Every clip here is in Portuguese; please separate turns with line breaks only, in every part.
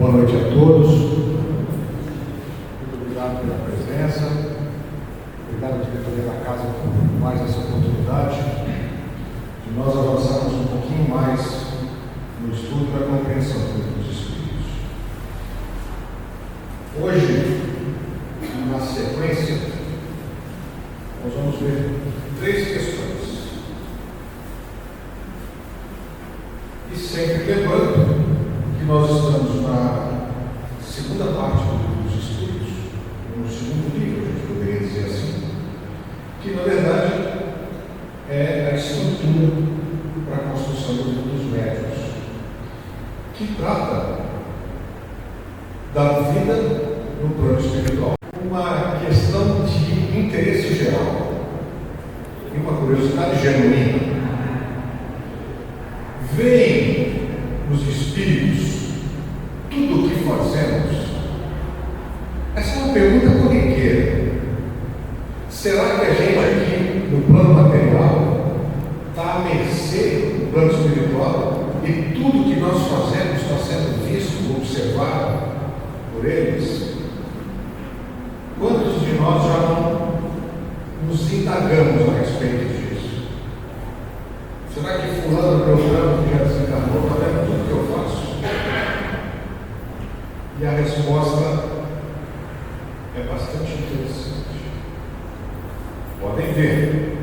Boa noite a todos. Muito obrigado pela presença. Obrigado à diretoria da casa por mais essa oportunidade de nós avançarmos um pouquinho mais no estudo da compreensão dos Espíritos. Hoje, na sequência, nós vamos ver 3 questões. E sempre lembrando que nós estamos na segunda parte do Livro dos Espíritos, no segundo livro, a gente poderia dizer assim, que na verdade é a estrutura para a construção do Livro dos Médiuns, que trata da vida no plano espiritual. Uma questão de interesse geral e uma curiosidade genuína. Veem nos Espíritos tudo o que fazemos? Essa é uma pergunta corriqueira. Será que a gente aqui no plano material está à mercê do plano espiritual e tudo que nós fazemos está sendo visto, observado por eles? Quantos de nós já não nos indagamos a respeito disso? Será que fulano, beltrano, que já desencarnou, está vendo tudo que eu faço? E a resposta é bastante interessante. Podem ver.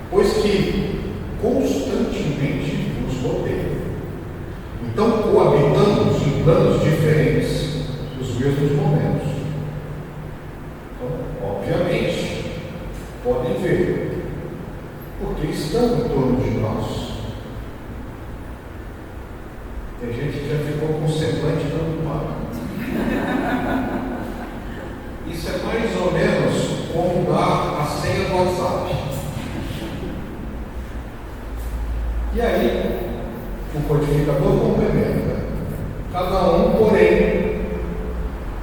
Pois que constantemente nos rodeiam. Então coabitamos em planos diferentes nos mesmos momentos. Então, obviamente, podem ver. Porque estão em torno de nós. Tem gente que já ficou com o semblante preocupado. Isso é mais ou menos como dar a senha do WhatsApp. E aí, o codificador complementa. Cada um, porém,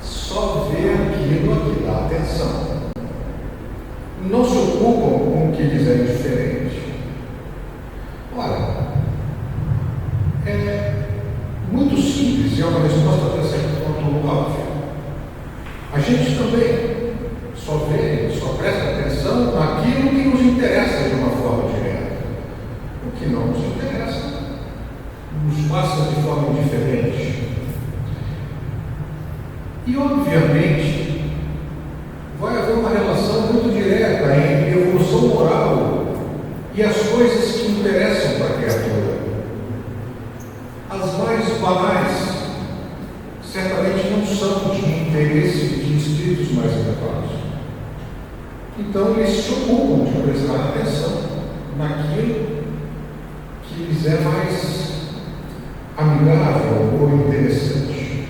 só vê aquilo a que dá atenção. Não se ocupam com o que lhes é indiferente. Ora, é muito simples e é uma resposta até certo ponto óbvia. A gente também só vê, só presta atenção naquilo que nos interessa de uma forma direta. O que não nos interessa nos passa de forma indiferente. E, obviamente, vai haver uma relação muito direta entre a evolução moral e as coisas que interessam para a criatura. As mais banais certamente não são de interesse de espíritos mais elevados. Então eles se ocupam de prestar atenção naquilo que lhes é mais amigável ou interessante.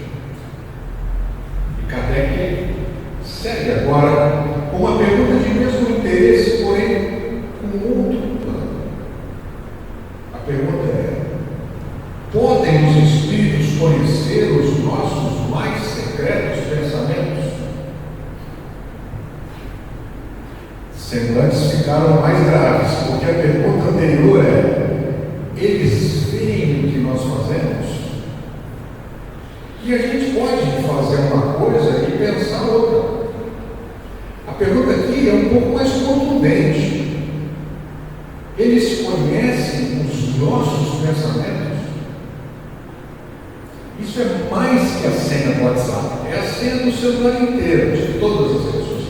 E Kardec segue agora com uma pergunta de mesmo interesse, porém com outro plano. A pergunta é: podem os Espíritos conhecer os nossos mais secretos pensamentos? Semblantes ficaram mais graves, porque a pergunta anterior é: eles veem o que nós fazemos? E a gente pode fazer uma coisa e pensar outra. A pergunta aqui é um pouco mais contundente. Eles conhecem os nossos pensamentos? Isso é mais que a senha do WhatsApp, é a senha do celular inteiro, de todas as redes sociais.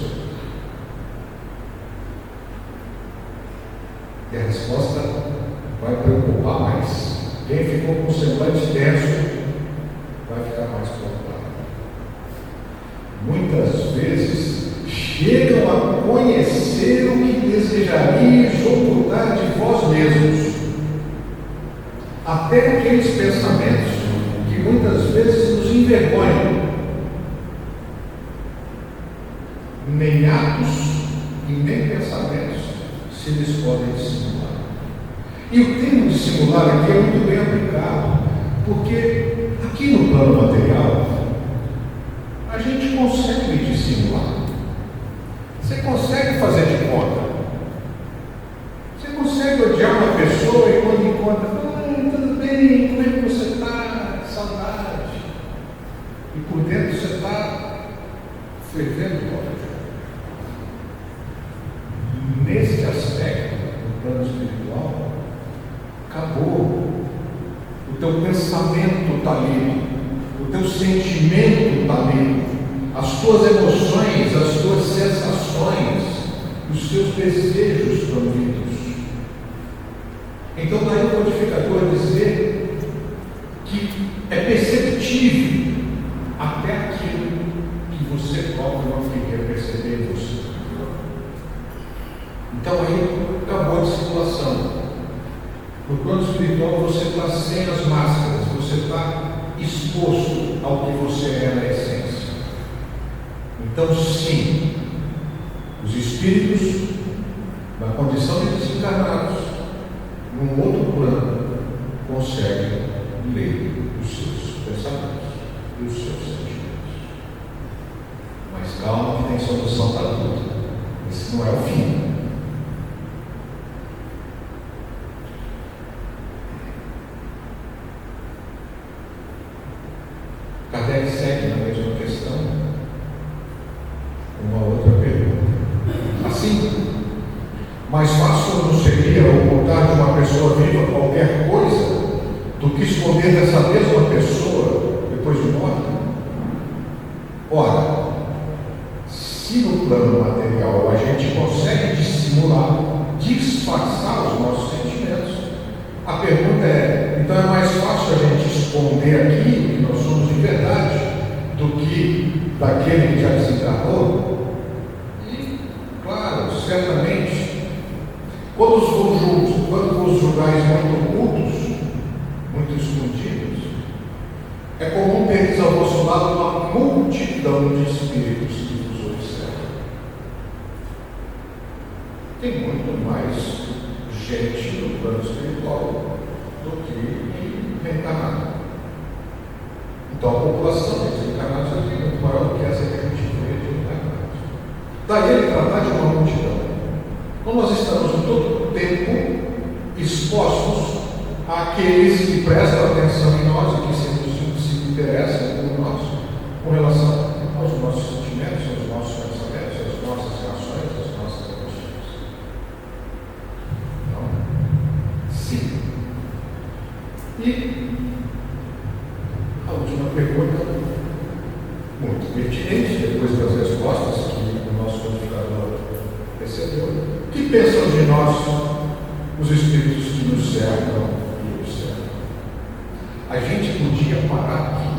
E a resposta vai preocupar mais. Quem ficou com o semblante tenso vai ficar mais preocupado. Muitas vezes chegam a conhecer o que desejarias ocultar de vós mesmos. Até aqueles pensamentos que muitas vezes nos envergonham. Nem atos e nem pensamentos se lhes podem dissimular. E o termo dissimular aqui é muito bem aplicado, porque aqui no plano material a gente consegue dissimular. Você consegue fazer de conta. Você consegue odiar uma pessoa e quando encontra, tudo bem, como é que você está? Saudade. teu pensamento está livre, o teu sentimento está livre, as tuas emoções, as tuas sensações, os teus desejos estão livres. Então, daí o codificador dizer que é perceptível até aquilo que você próprio não queria perceber em você. Então aí acabou a dissimulação. No plano espiritual você está sem as máscaras, você está exposto ao que você é na essência. Então sim, os espíritos, na condição de desencarnados, num outro plano, conseguem ler os seus pensamentos e os seus sentimentos. Mas calma que tem solução para tudo. Esse não é o fim. Kardec segue na mesma questão uma outra pergunta. Assim, mais fácil não seria ocultar de uma pessoa viva qualquer coisa do que esconder dessa mesma pessoa depois de morta? Ora, se no plano material a gente consegue dissimular, disfarçar os nossos sentimentos, a pergunta é: então é mais fácil a gente esconder aquilo que nós somos de verdade do que daquele que já desencarnou? E, claro, certamente, quando os julgais muito ocultos, muito escondidos, é comum teres ao vosso lado uma multidão de espíritos que vos observam. Tem muito mais gente no plano espiritual do que reencarnado. Então a população de desencarnados é muito maior do que essa que a gente vê de reencarnados. Daí ele tratar de uma multidão. Então nós estamos em todo o tempo expostos àqueles que prestam atenção em nós e que se interessam por nós com relação aos nossos sentimentos, aos nossos pensamentos, às nossas reações, às nossas emoções. Então, sim. E a última pergunta, muito pertinente, depois das respostas que o nosso codificador recebeu: o que pensam de nós os espíritos que nos cercam e observam? A gente podia parar aqui.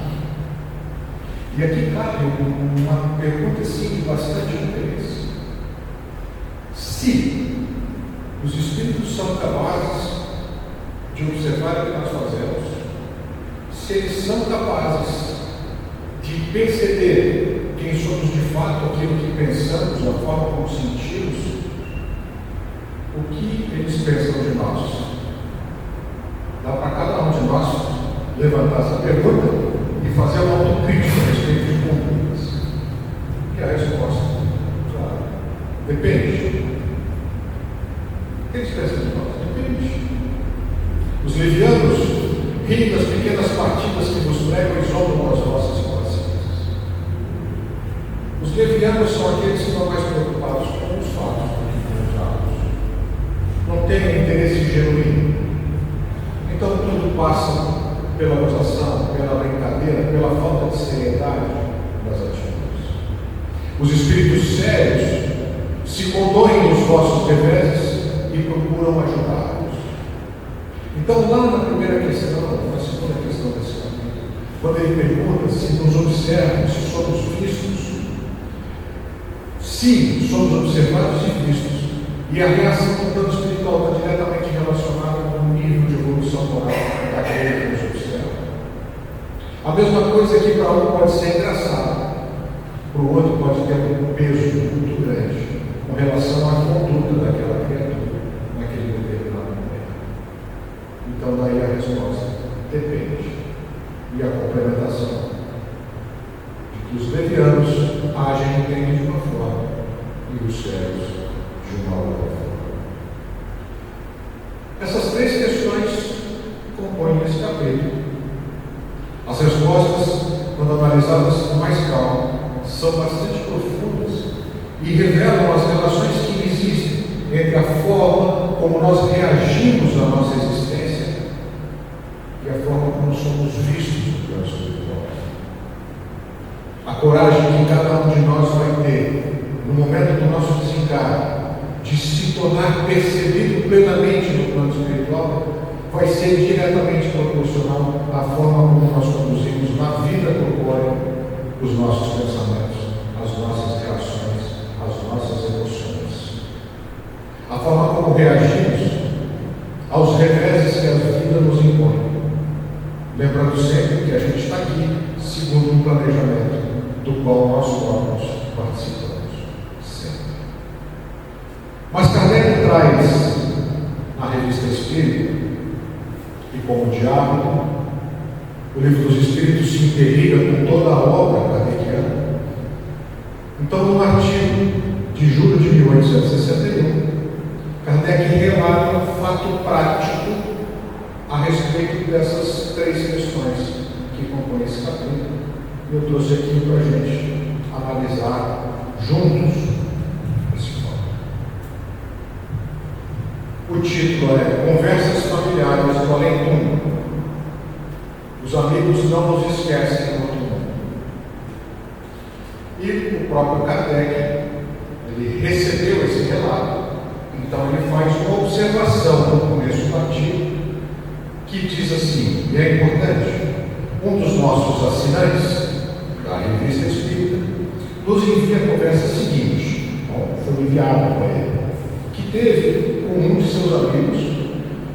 E aqui cabe uma pergunta assim, de bastante interesse. Se os espíritos são capazes de observar o que nós fazemos, se eles são capazes de perceber quem somos de fato, aquilo que pensamos, a forma como sentimos, o que eles pensam de nós? Dá para cada um de nós levantar essa pergunta e fazer uma autocrítica a respeito de condutas. E a resposta, claro, depende. O que eles pensam de nós? Depende. Os levianos riem das pequenas partidas que vos pregam e zombam as vossas consciências. Os levianos são aqueles que estão mais preocupados com os fatos do que com os atos. Não têm interesse genuíno. Então tudo passa pela gozação, pela brincadeira, pela falta de seriedade das atitudes. Os espíritos sérios se condoem nos vossos reveses e procuram ajudá-los. Então, lá na primeira questão, na segunda questão desse capítulo, quando ele pergunta se nos observam, se somos vistos, sim, somos observados e vistos. E a reação do plano espiritual está diretamente relacionada com o nível de evolução moral daquele que nos observa. A mesma coisa que para um pode ser engraçado, para o outro pode ter um peso muito grande com relação à conduta daquela criatura naquele determinado momento. Então daí a resposta depende. E a complementação de que os levianos agem e entendem de uma forma e os sérios de uma outra forma. Essas três questões compõem esse capítulo. As respostas, quando analisadas com mais calma, são bastante profundas e revelam as relações que existem entre a forma como nós reagimos à nossa existência e a forma forma como somos vistos no plano espiritual. A coragem que cada um de nós vai ter no momento do nosso desencarne de se tornar percebido plenamente no plano espiritual vai ser diretamente proporcional à forma como nós conduzimos na vida corpórea os nossos pensamentos, as nossas reações, as nossas emoções. A forma como reagimos aos reveses que a vida nos impõe. Lembrando sempre que a gente está aqui segundo um planejamento do qual nós próprios participamos. Sempre. Mas Kardec traz na Revista Espírita, e como diálogo, o Livro dos Espíritos se interliga com toda a obra kardeciana. Então, no artigo de julho de 1861, Kardec relata um fato prático a respeito dessas três questões que compõem esse capítulo. Eu trouxe aqui para a gente analisar juntos esse fato. O título é Conversas Familiares do Além Túmulo. Os amigos não nos esquecem do túmulo. E o próprio Kardec, ele recebeu esse relato. Então ele faz uma observação no começo do artigo que diz assim, e é importante, um dos nossos assinantes da Revista Espírita nos envia a conversa seguinte, foi enviado para ele, que teve com um de seus amigos,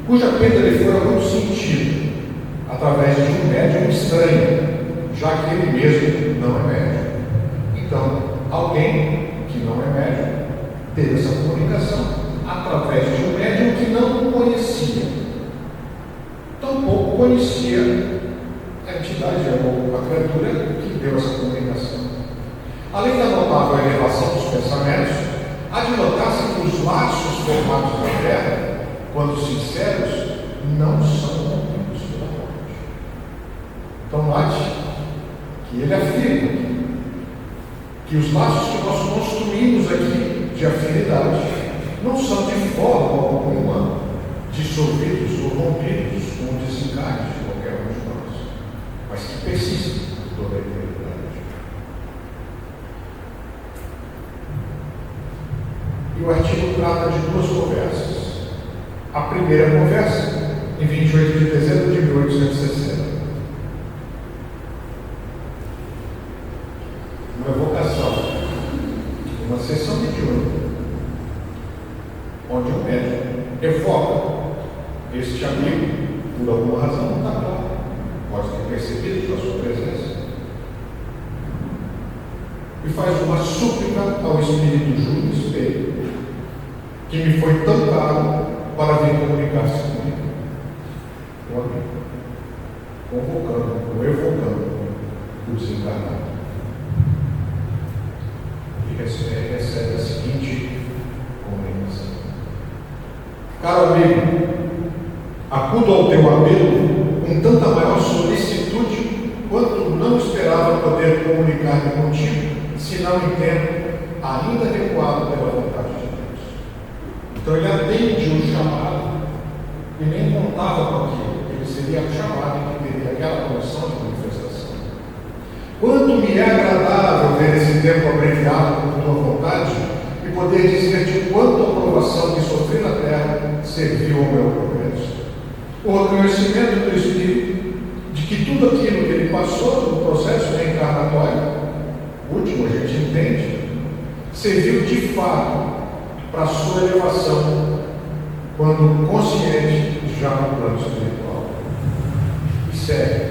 cuja perda lhe fora muito sentido, através de um médium estranho, já que ele mesmo não é médium. Então, alguém que não é médium teve essa comunicação através de um médium que não conhecia. Tampouco conhecia a entidade, a criatura que deu essa comunicação. Além da notável elevação dos pensamentos, há de notar-se que os laços formados na Terra, quando sinceros, não são rompidos pela morte. Então, note que ele afirma que os laços que nós construímos aqui de afinidade não são de forma alguma dissolvidos ou rompidos com o desencarne de qualquer um de nós, mas que persistem por toda a eternidade. E o artigo trata de duas conversas. A primeira conversa, em 28 de dezembro de 1860. Uma evocação, uma sessão mediúnica, onde o médium evoca este amigo, por alguma razão não está claro, pode ter percebido a sua presença, e faz uma súplica ao Espírito Júlio Espelho, que me foi tão caro para vir comunicar-se comigo. O amigo, convocando, ou evocando o desencarnado. E recebe a seguinte comunicação. Caro amigo, acudo ao teu apelo com tanta maior solicitude quanto não esperava poder comunicar-me contigo, se não entendo, ainda adequado pela vontade de Deus. Então ele atende o chamado e nem contava com aquilo. Ele seria chamado e teria aquela condição de manifestação. Quanto me é agradável ver esse tempo abreviado por tua vontade e poder dizer-te o quanto a provação que sofri na terra serviu ao meu progresso. O reconhecimento do Espírito de que tudo aquilo que ele passou no processo reencarnatório, último a gente entende, serviu de fato para a sua elevação, quando consciente já no plano espiritual. E sério,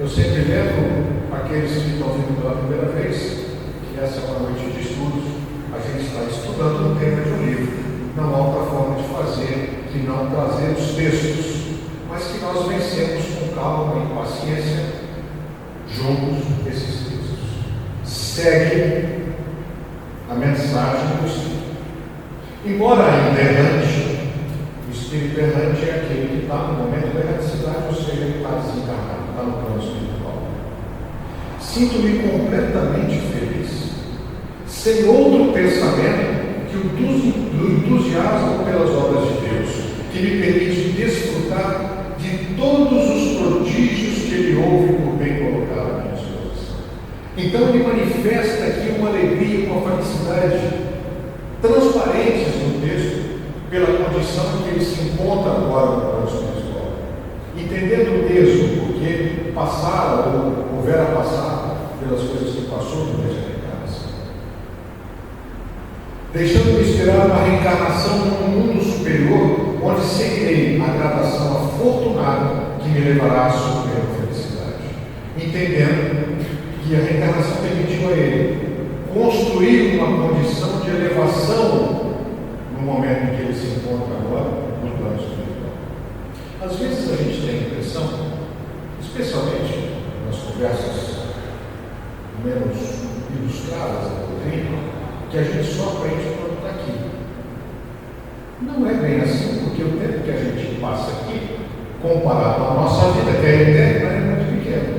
eu sempre lembro aqueles que estão vindo pela primeira vez, que essa é uma noite de estudos, a gente está estudando um tema de um livro. Não há outra forma de fazer que não trazer os textos, mas que nós vencemos com calma e paciência juntos esses textos. Segue a mensagem do Espírito. Embora ainda errante, o Espírito errante é aquele que está no momento da erraticidade, ou seja, ele está desencarnado, está no plano espiritual. Sinto-me completamente feliz, sem outro pensamento que o do entusiasmo pelas obras de Deus, que me permite desfrutar de todos os prodígios Então ele manifesta aqui uma alegria, uma felicidade transparentes no texto, pela condição em que ele se encontra agora no plano espiritual. Entendendo mesmo porque passara ou houvera passado pelas coisas que passou durante a reencarnação. Deixando-me esperar uma reencarnação num mundo superior, onde seguirei a gradação afortunada que me levará à suprema felicidade. Entendendo que a reencarnação permitiu a ele construir uma condição de elevação no momento em que ele se encontra agora no plano espiritual. Às vezes a gente tem a impressão, especialmente nas conversas menos ilustradas da doutrina, que a gente só aprende quando está aqui. Não é bem assim, porque o tempo que a gente passa aqui, comparado à nossa vida, que é eterna, é muito pequeno.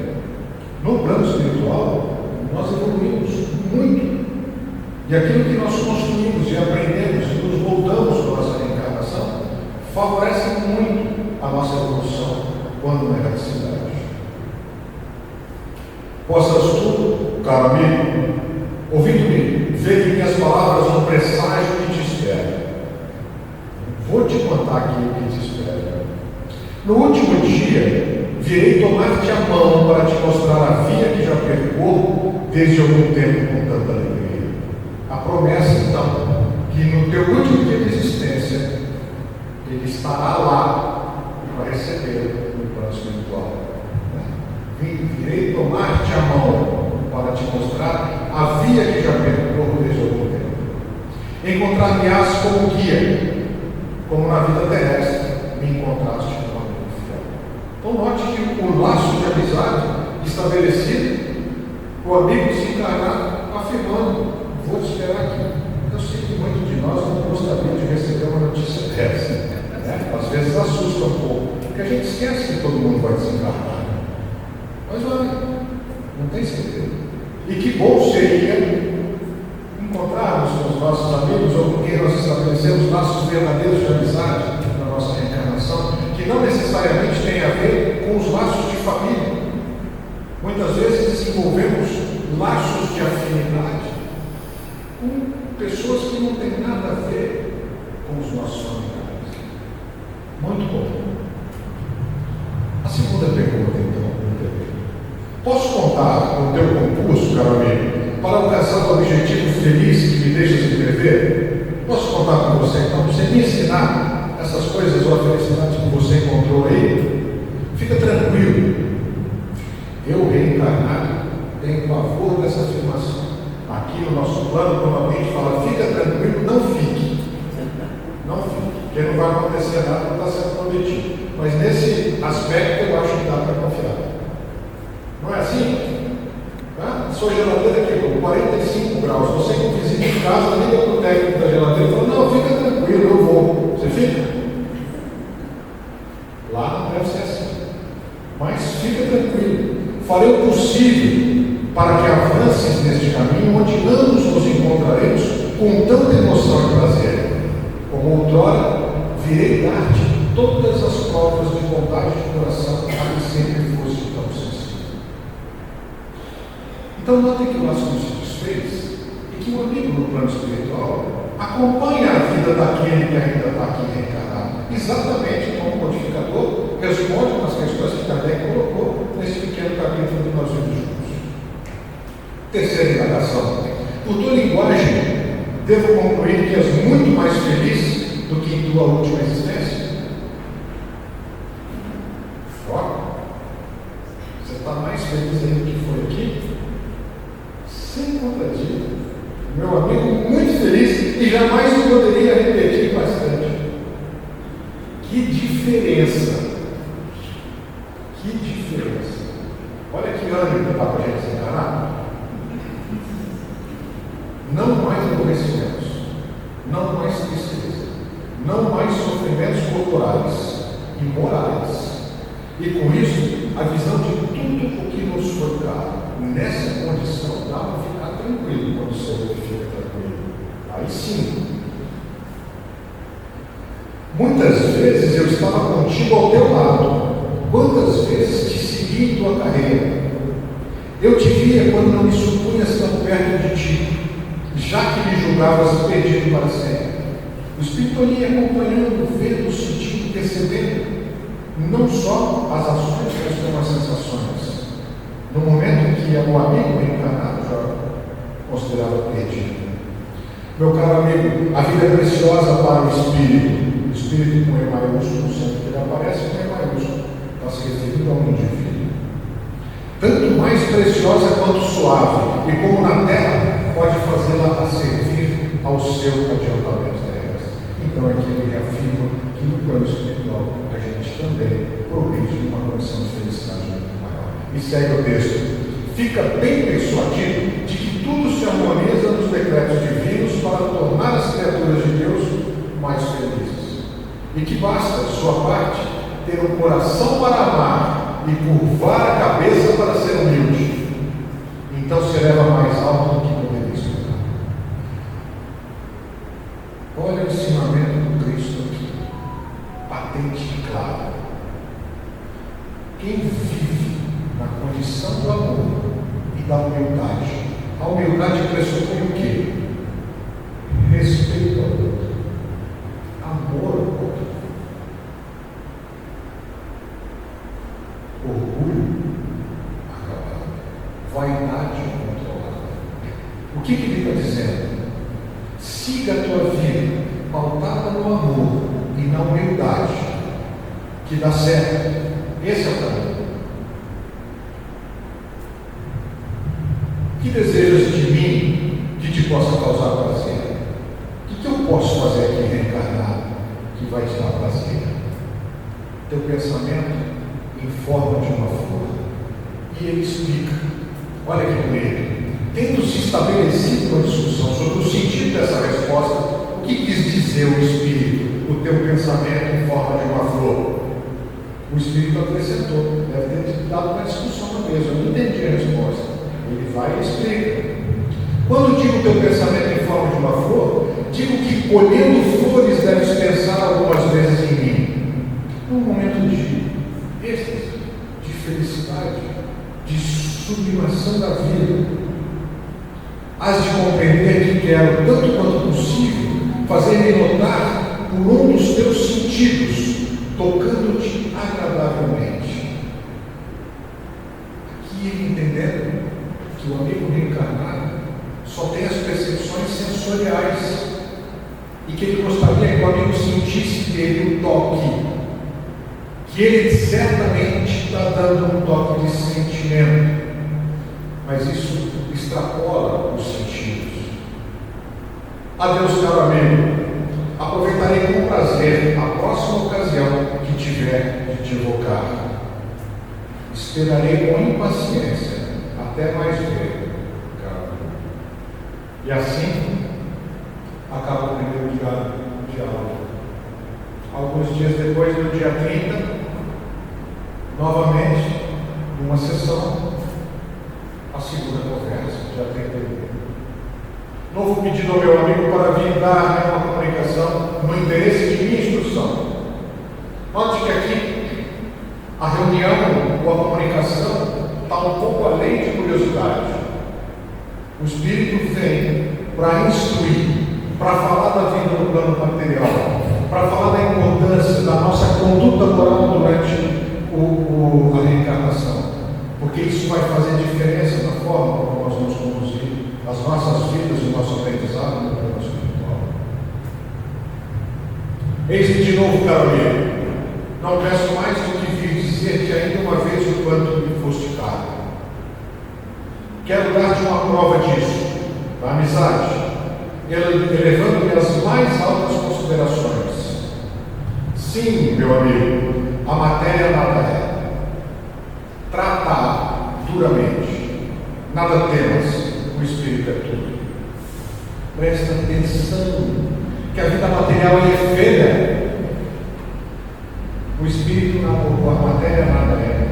No plano espiritual, nós evoluímos muito. E aquilo que nós construímos e aprendemos e nos voltamos para a nossa reencarnação favorece muito a nossa evolução quando na erraticidade. Possas tu, caro amigo, ouvindo-me, ver que minhas palavras são presságio que te espera. Vou te contar aqui o que te espera. No último dia, virei tomar-te a mão para te mostrar a via que já percorro desde algum tempo com tanta alegria. A promessa, então, que no teu último dia de existência, ele estará lá para receber no plano espiritual. Virei tomar-te a mão para te mostrar a via que já percorro desde algum tempo. Encontrar-me-ás como guia, como na vida terrestre me encontraste com a minha fiel. Então note que o laço de amizade estabelecido, o amigo se encarnar afirmando: vou te esperar aqui. Eu sei que muitos de nós não gostariam de receber uma notícia dessa. Às vezes assusta um pouco, porque a gente esquece que todo mundo vai desencarnar. Mas vai, não tem segredo. E que bom seria encontrarmos com os nossos amigos ou com quem nós estabelecemos laços verdadeiros de amizade na nossa reencarnação, que não necessariamente tem a ver com os laços de família. Muitas vezes desenvolvemos laços de afinidade com pessoas que não têm nada a ver com os nossos familiares. Muito bom. A segunda pergunta, então, posso contar com o teu concurso, caro amigo, para alcançar o objetivo feliz que me deixa escrever? Posso contar com você, então, para você me ensinar essas coisas ou a felicidade que você encontrou aí? Fica tranquilo. Eu, reencarnado, tenho pavor dessa afirmação. Aqui no nosso plano, quando alguém fala, fica tranquilo, não fique. Não fique, porque não vai acontecer nada, não está sendo prometido. Mas nesse aspecto eu acho que dá para confiar. Não é assim? Tá? Sua geladeira aqui, com 45 graus. Você com visita em casa, liga para o técnico da geladeira e fala: não, fica tranquilo, eu vou. Você fica? Lá não deve ser assim. Mas fica tranquilo. Farei o possível para que avances neste caminho onde ambos nos encontraremos com tanta emoção e prazer. Como outrora, virei dar-te todas as provas de bondade de coração a que sempre foste tão sensível. Então, notem que o laço não se desfez e que o amigo no plano espiritual acompanha a vida daquele que ainda está aqui reencarnado. Exatamente como o codificador responde nas questões que Kardec colocou nesse pequeno capítulo que nós vimos juntos. Terceira indagação. Por tua linguagem, devo concluir que és muito mais feliz do que em tua última existência? Foca. Você está mais feliz aí do que foi aqui? Sem contradizer. Meu amigo, muito feliz e jamais eu poderia repetir bastante. Que diferença! Que diferença! Olha que ânimo que dá para a gente se encarar. Não mais aborrecimentos, não mais tristeza, não mais sofrimentos corporais e morais. E com isso, a visão de tudo o que nos foi dado. Nessa condição, dá para ficar tranquilo quando o Senhor fica tranquilo. Aí sim. Muitas vezes eu estava contigo ao teu lado. Quantas vezes te segui em tua carreira? Eu te via quando não me supunhas tão perto de ti, já que me julgavas perdido para sempre. O Espírito ali acompanhando, vendo, sentindo, percebendo, não só as ações, mas como as sensações. No momento em que o amigo reencarnado já considerava perdido. Meu caro amigo, a vida é preciosa para o Espírito. O Espírito com E maiúsculo, sempre que ele aparece com E maiúsculo, está se referindo a um indivíduo. Tanto mais preciosa quanto suave, e como na terra, pode fazê-la a servir ao seu adiantamento terrestre. Então aqui ele reafirma que no plano espiritual a gente também progride numa condição de felicidade muito maior. E segue o texto. Fica bem persuadido de que tudo se harmoniza nos decretos divinos para tornar as criaturas de Deus mais felizes. E que basta, de sua parte, ter um coração para amar e curvar a cabeça para ser humilde. Então se eleva mais alto do que poderia esperar. Olha o ensinamento do Cristo aqui, patente e claro. Quem vive na condição do amor e da humildade, a humildade pressupõe o quê? Respeito ao outro, amor ao outro, orgulho acabado, vaidade controlada. O que ele está dizendo? Siga a tua vida pautada no amor e na humildade, que dá certo. Esse é o caminho. O que desejas de mim que te possa causar prazer? O que eu posso fazer aqui reencarnado que vai te dar prazer? Teu pensamento em forma de uma flor. E ele explica, olha que bonito, tendo se estabelecido uma discussão sobre o sentido dessa resposta, o que quis dizer o Espírito, o teu pensamento em forma de uma flor? O Espírito acrescentou, deve ter dado uma discussão na mesa, eu não entendi a resposta. Ele vai e explica. Quando digo teu pensamento em forma de uma flor, digo que colhendo flores deves pensar algumas vezes em mim. Num momento de êxtase, de felicidade, de sublimação da vida. Has de compreender que quero, tanto quanto possível, fazer-me notar por um dos teus sentidos, tocando-te agradavelmente. Aqui ele entendendo que o amigo reencarnado só tem as percepções sensoriais e que ele gostaria que o amigo sentisse dele o toque, que ele certamente está dando um toque de sentimento, mas isso extrapola os sentidos. Adeus, caro amigo, aproveitarei com prazer a próxima ocasião que tiver de te evocar. Esperarei com impaciência até mais ver, caro. E assim acaba o primeiro diálogo. Alguns dias depois, no dia 30, novamente, numa sessão, a segunda conversa, dia 31. Novo pedido ao meu amigo para vir dar uma comunicação no interesse de minha instrução. Note que aqui a reunião ou a comunicação está um pouco além de curiosidade. O Espírito vem para instruir, para falar da vida no plano material, para falar da importância da nossa conduta moral durante a reencarnação, porque isso vai fazer diferença na forma como nós vamos conduzir as nossas vidas e o nosso aprendizado no plano espiritual. Eis-me de novo, caro amigo, não peço mais do que vir dizer-te ainda uma vez o quanto me foste caro. Quero dar-te uma prova disso, da amizade, elevando-me às mais altas considerações. Sim, meu amigo, a matéria nada é. Trata duramente, nada temas, o Espírito é tudo. Presta atenção que a vida material é efêmera. O Espírito não, a matéria nada é.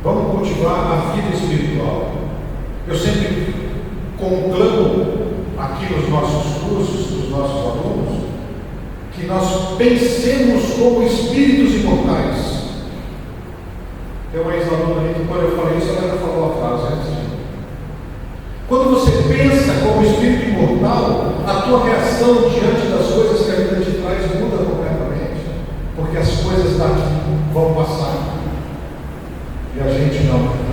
Vamos cultivar a vida espiritual. Eu sempre conclamo aqui nos nossos cursos, dos nossos alunos, que nós pensemos como espíritos imortais. Tem uma ex-aluna ali que, quando eu falei isso, ela já falou a frase antes de mim. Quando você pensa como espírito imortal, a tua reação diante das coisas que a vida te traz muda completamente. Porque as coisas daqui vão passar. E a gente não.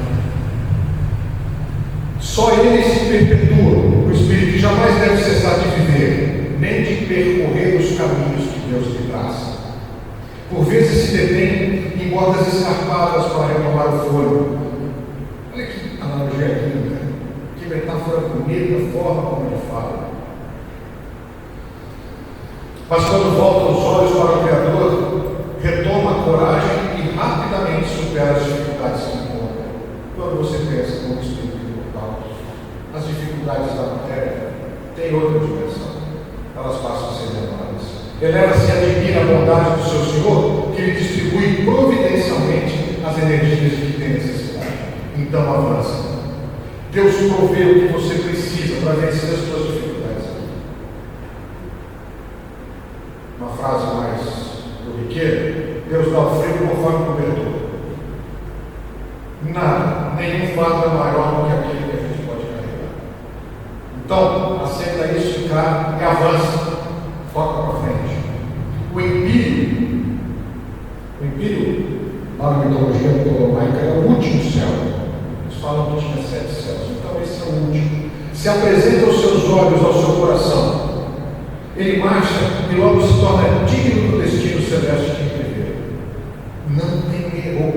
Só ele se perpetua, o espírito que jamais deve cessar de viver, nem de percorrer os caminhos que Deus lhe traça. Por vezes se detém em bordas escarpadas para renovar o fôlego. Olha que analogia linda, que metáfora bonita, a forma como ele fala. Mas quando volta os olhos para o Criador, retoma a coragem e rapidamente supera as dificuldades que encontra. Quando você pensa como espírito imortal, as dificuldades da matéria têm outra dimensão. Elas passam a ser menores. Eleva-se e admira a bondade do seu Senhor, que lhe distribui providencialmente as energias de que tem necessidade. Então avança. Deus provê o que você precisa para vencer as suas dificuldades. Uma frase mais corriqueira: Deus dá o frio conforme o cobertor. Nada, nenhum fardo é maior do que aquele que a gente pode carregar. Então, aceita isso e avança, toca para frente. O empírio, lá na mitologia ptolomaica, é o último céu. Eles falam que tinha 7 céus, então esse é o último. Se apresenta aos seus olhos, ao seu coração. Ele marcha e logo se torna digno do destino celeste que viveu. Não tem erro.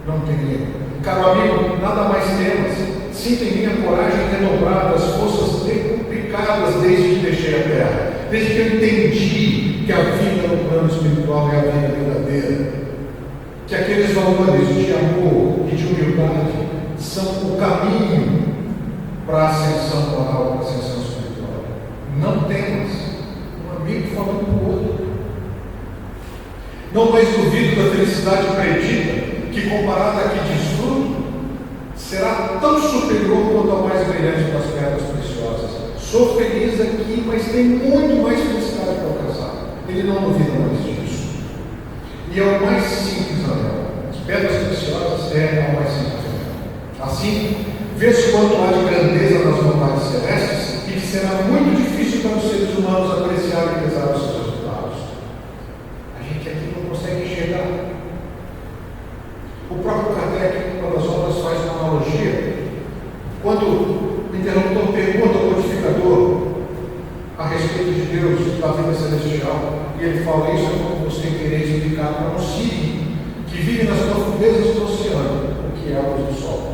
Não tem erro. Caro amigo, nada mais temas. Sinto em minha coragem redobrada, as forças decuplicadas desde que deixei a terra. Desde que eu entendi que a vida no plano espiritual é a vida verdadeira. Que aqueles valores de amor e de humildade são o caminho para a ascensão moral, para a ascensão espiritual. Não temas. Um amigo falando com o outro. Não mais duvido da felicidade predita, que comparada a que desfruto, será tão superior quanto a mais brilhante das pedras preciosas. Sou feliz aqui, mas tem muito mais felicidade para alcançar. Ele não duvida mais disso. E é o mais simples anel. As pedras preciosas é o mais simples anel. Assim, vê-se quanto há de grandeza nas vontades celestes e que será muito difícil para os seres humanos apreciar e pesar os seus resultados. A gente aqui não consegue enxergar. O próprio Kardec, uma das obras, faz uma analogia. Quando o interlocutor pergunta ao codificador a respeito de Deus, da vida celestial, e ele fala: isso é como você querer explicar para um sírio que vive nas profundezas do oceano o que é a luz do sol.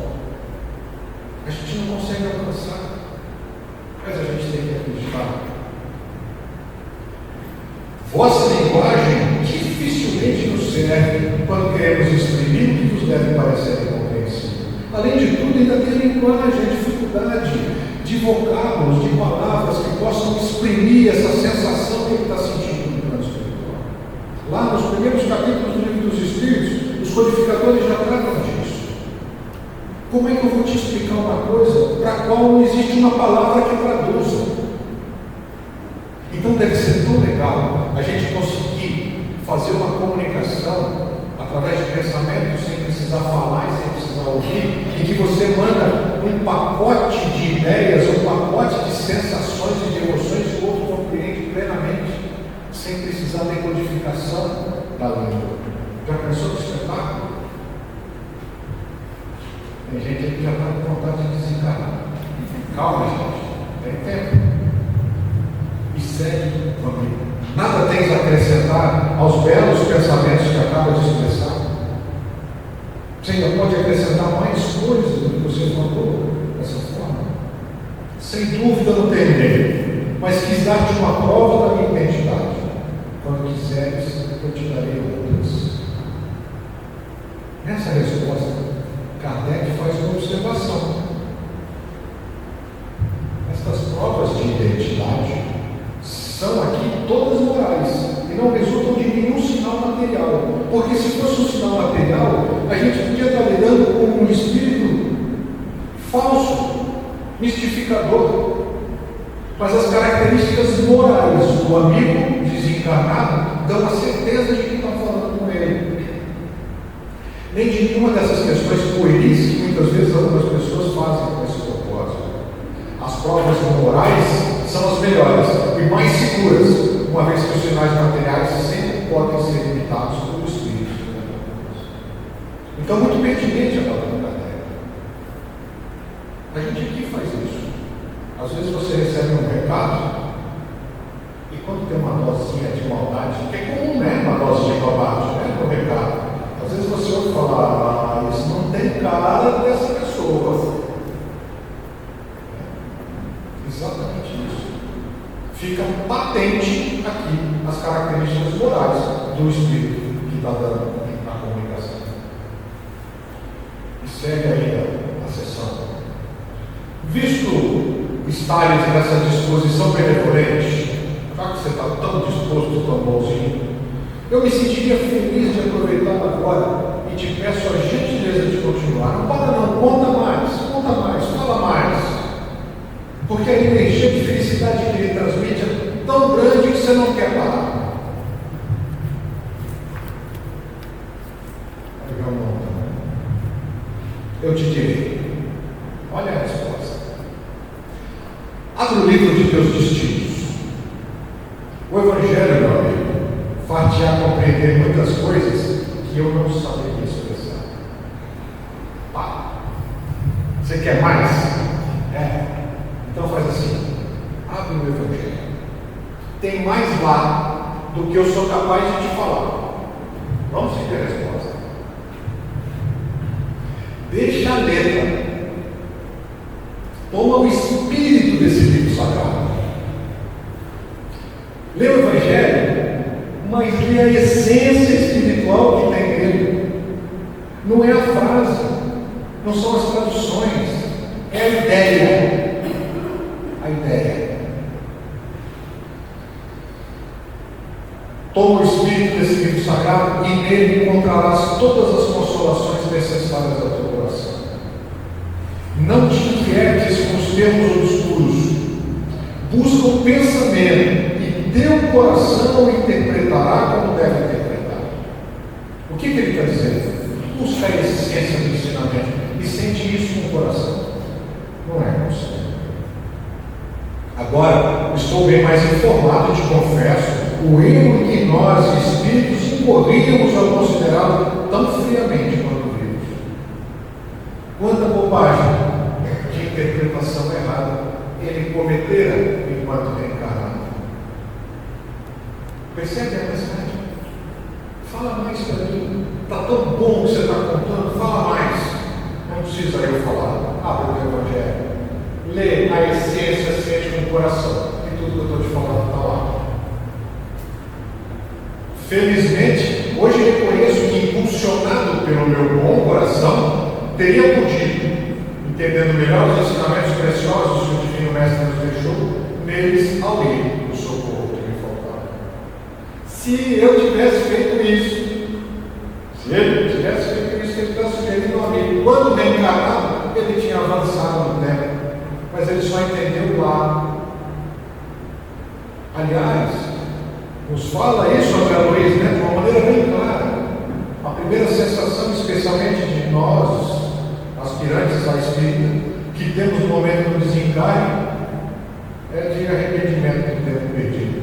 A gente não consegue alcançar, mas a gente tem que acreditar. Vossa linguagem dificilmente nos serve quando queremos exprimir o que vos deve parecer incompreensível. Além de tudo, ainda tem a linguagem, a dificuldade de vocábulos, de palavras que possam exprimir essa sensação que ele está sentindo no plano espiritual. Lá nos primeiros capítulos do Livro dos Espíritos, os codificadores já tratam disso. Como é que eu vou te explicar uma coisa para a qual não existe uma palavra que traduza? Então deve ser tão legal a gente conseguir fazer uma comunicação através de pensamentos sem precisar falar e sem precisar ouvir, em que você manda um pacote de ideias, um pacote de sensações e de emoções que o outro compreende plenamente, sem precisar de codificação da língua. Já pensou que espetáculo? Tem gente que já está com vontade de desencarnar. Calma, gente, tem tempo. E segue comigo. Nada tens a acrescentar aos belos pensamentos que acaba de expressar. Você ainda pode acrescentar mais coisas do que você falou dessa forma. Sem dúvida não terminei, mas quis dar-te uma prova da minha identidade. Quando quiseres, eu te darei outras. Nessa resposta, Kardec faz uma observação. Estas provas de identidade são aqui todas morais e não resultam de nenhum sinal material, porque se fosse um sinal material, a gente podia estar lidando com um espírito falso, mistificador. Mas as características morais do amigo desencarnado dão a certeza de que está falando com ele. nem de nenhuma dessas questões pueris que muitas vezes algumas pessoas fazem com esse propósito. As provas morais são as melhores e mais seguras, uma vez que os sinais materiais sempre podem ser limitados pelo Espírito. Então, muito pertinente a palavra da terra. A gente aqui faz isso. Às vezes você recebe um recado e quando tem uma dosinha de maldade, que é comum, né? Uma dose de maldade, né? No recado. Às vezes você ouve falar, isso não tem cara dessa pessoa. Exatamente isso. Fica patente aqui as características morais do Espírito que está dando a comunicação. E segue aí a sessão. Visto estares nessa disposição benevolente, já que você está tão disposto, tão bonzinho, eu me sentiria feliz de aproveitar agora e te peço a gentileza de continuar. Não para não, conta mais, fala mais. Porque a energia de felicidade que ele transmite é tão grande que você não quer parar. Eu te direi. Olha a resposta. Abre o livro de teus destinos. O Evangelho, meu amigo, faz-te a compreender muitas coisas que eu não saberia expressar. Pá. Você quer mais? Então faz assim. Abre o Evangelho. Tem mais lá do que eu sou capaz de te falar. Vamos seguir a resposta. Deixa a letra. Toma o espírito desse livro sagrado. Lê o Evangelho, mas lê a essência espiritual que tem nele. Não é a frase, não são as traduções, é a ideia. A ideia. Toma o espírito desse livro sagrado e nele encontrarás todas as consolações necessárias ao teu coração. Não te inquietes com os termos obscuros. Busca o pensamento e teu coração o interpretará como deve interpretar. O que ele quer dizer? Busca a essência do ensinamento e sente isso no coração. Não é conselho. Agora, estou bem mais informado, te confesso, o erro em que nós, espíritos, incorríamos ao considerá-lo tão friamente quanto vimos. Quanta bobagem de interpretação errada ele cometera enquanto reencarnado. Percebe a mensagem? Fala mais para mim. Está tão bom que você está contando, fala mais. Não precisa eu falar. Abre o Evangelho. Lê a essência, sente com o coração. E tudo que eu estou te falando está lá. Felizmente, hoje reconheço que, impulsionado pelo meu bom coração, teria podido, entendendo melhor os ensinamentos preciosos que o Divino Mestre nos deixou, neles ao ler o socorro que me faltava. Se eu tivesse feito isso, que ele está sugerindo ao amigo, quando reencarnado, ele tinha avançado no tempo, mas ele só entendeu lá. Aliás, nos fala isso André Luiz, né, de uma maneira bem clara. A primeira sensação, especialmente de nós, aspirantes à espírita, que temos no momento do desencarne, é de arrependimento do tempo perdido.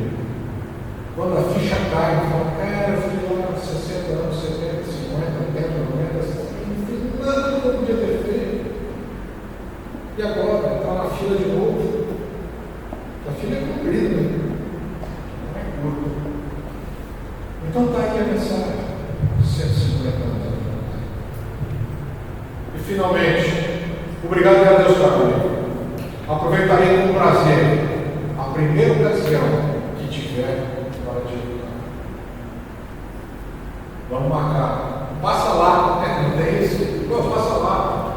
Quando a ficha cai, fala, cara, eu fui lá 60 anos, 70, 50, 80, 90, não fiz nada que eu podia ter feito. E agora, está na fila de novo. A fila é comprida, né? Não é curta. Então está aí a mensagem. 150 anos. E finalmente, obrigado a Deus por comigo. Aproveitarei com prazer a primeira ocasião que tiver para te educar. Vamos marcar. Passa lá, não tem isso? Não, passa lá.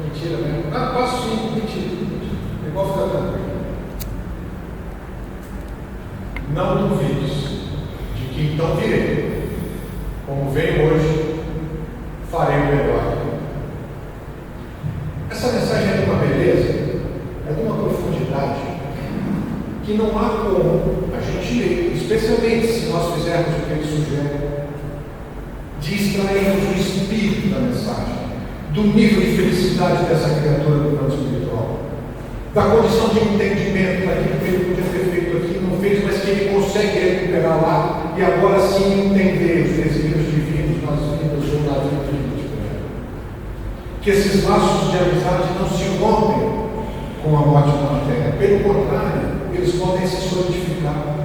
Mentira, né? Ah, passo sim, mentira. Igual ficar tranquilo. Não duvides de que então virei. Como venho hoje, farei o melhor. Essa mensagem é de uma beleza, é de uma profundidade, que não há como a gente ler, especialmente se nós fizermos o que ele sugere, de extrairmos o espírito da mensagem, do nível de felicidade dessa criatura do plano espiritual, da condição de entendimento daquilo que ele podia ter feito aqui, não fez, mas que ele consegue recuperar lá e agora sim entender os desígnios divinos nas vidas ou na vida de que esses laços de amizade não se rompem com a morte da matéria, pelo contrário, eles podem se solidificar.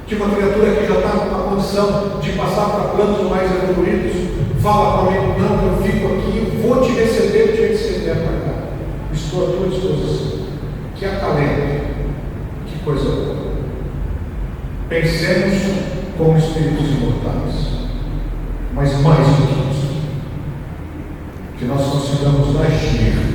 Que uma criatura que já está numa condição de passar para planos mais evoluídos, fala para mim: não, eu fico aqui, eu vou te receber o dia que você vier para cá. Estou à tua disposição. Que acalento, que coisa boa. Pensemos como espíritos imortais, mas mais do que isso, que nós consigamos agir